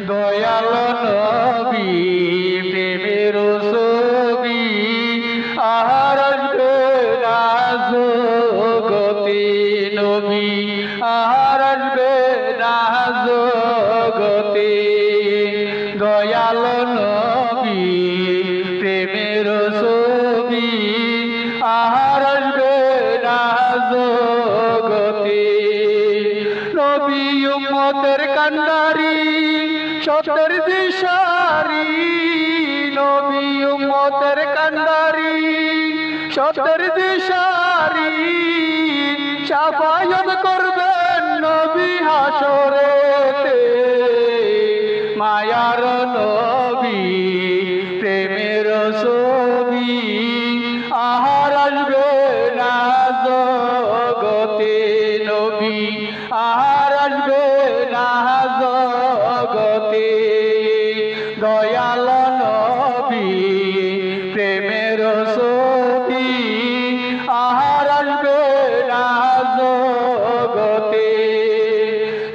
দয়াল নবী প্রেমের ছবি আর আসবে না জগতে নবী আর আসবে না জগতে দয়াল নবী প্রেমের ছবি আর আসবে না জগতে নবী উম্মতের কান্ডারি সত্যের দিশারি নবী উম্মতের কান্ডারি সত্যের দিশারি শাফায়াত করবেন নবী হাসরেতে মায়ার নবী প্রেমের ছবি আর আসবে না জগতে নবী আর আসবে না জগতে দয়াল নবী প্রেমের ছবি আর আসবে না জগতে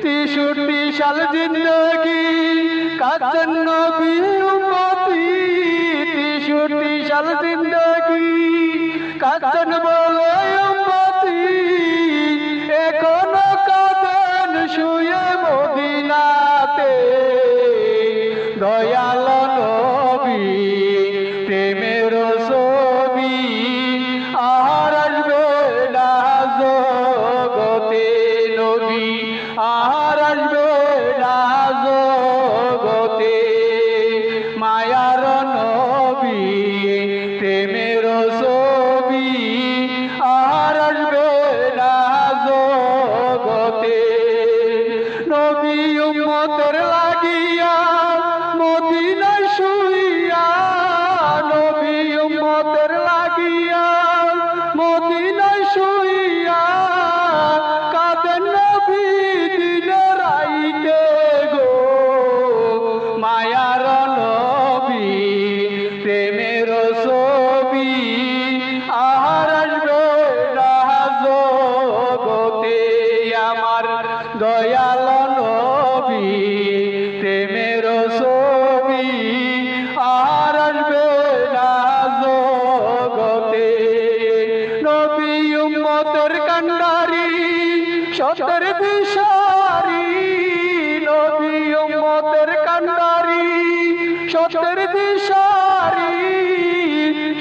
63 সাল জিন্দগি কাঁদেন নবী উম্মতি 63 সাল জিন্দগি কাঁদেন বলে উম্মতি এখনো কাঁদেন শুয়ে মদিনাতে দয়াল নবী প্রেমের ছবি আর আসবে না জগতে নবী আর আসবে না জগতে মায়ার নবী প্রেমের ছবি আর আসবে না জগতে নবী উম্মতের লাগিয়া মদিনায় শুইয়া নবী উম্মতের লাগিয়া মদিনায় শুইয়া কাঁদেন নবী দিনে রাইতে গো মায়ার নবী প্রেমের ছবি আর আসবে না জগতে আমার দয়াল নবী প্রেমের ছবি আর আসবে না জগতে নবী উম্মতের কান্ডারি সত্যের দিশারি নবী উম্মতের কান্ডারি সত্যের দিশারি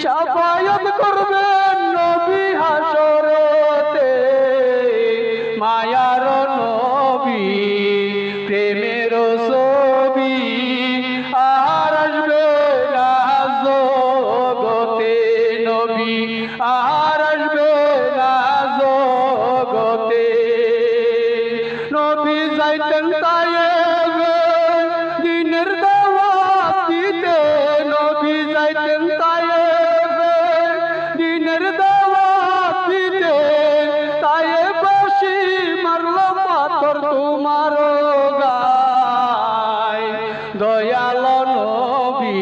শাফায়াত করবেন নবী হাসরেতে মায়ার নবী প্রেমের ছবি আর আসবে না জগতে নবী আর আসবে না জগতে নবী যাইতেন তায়েবে দিনের দাওয়াত দিতে নবী যাইতেন তায়েবে দিনের দাওয়াত দিতে তায়েবাসী মারল পাথর তোমার গায় দয়াল নবী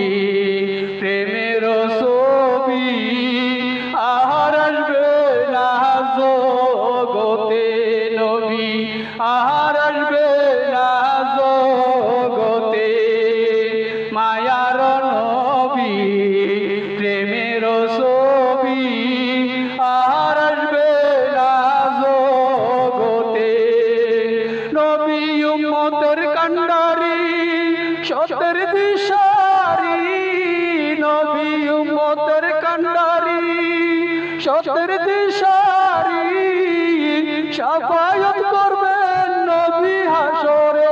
প্রেমের ছবি আর আসবে না জগতে নবী আর আসবে না জগতে মায়ার নবী প্রেমের ছবি আর আসবে না জগতে নবী উম্মতের কান্ডারি সত্যের দিশারি নবী উম্মতের কান্ডারি সত্যের দিশারি শাফায়াত করবেন নবী হাসরে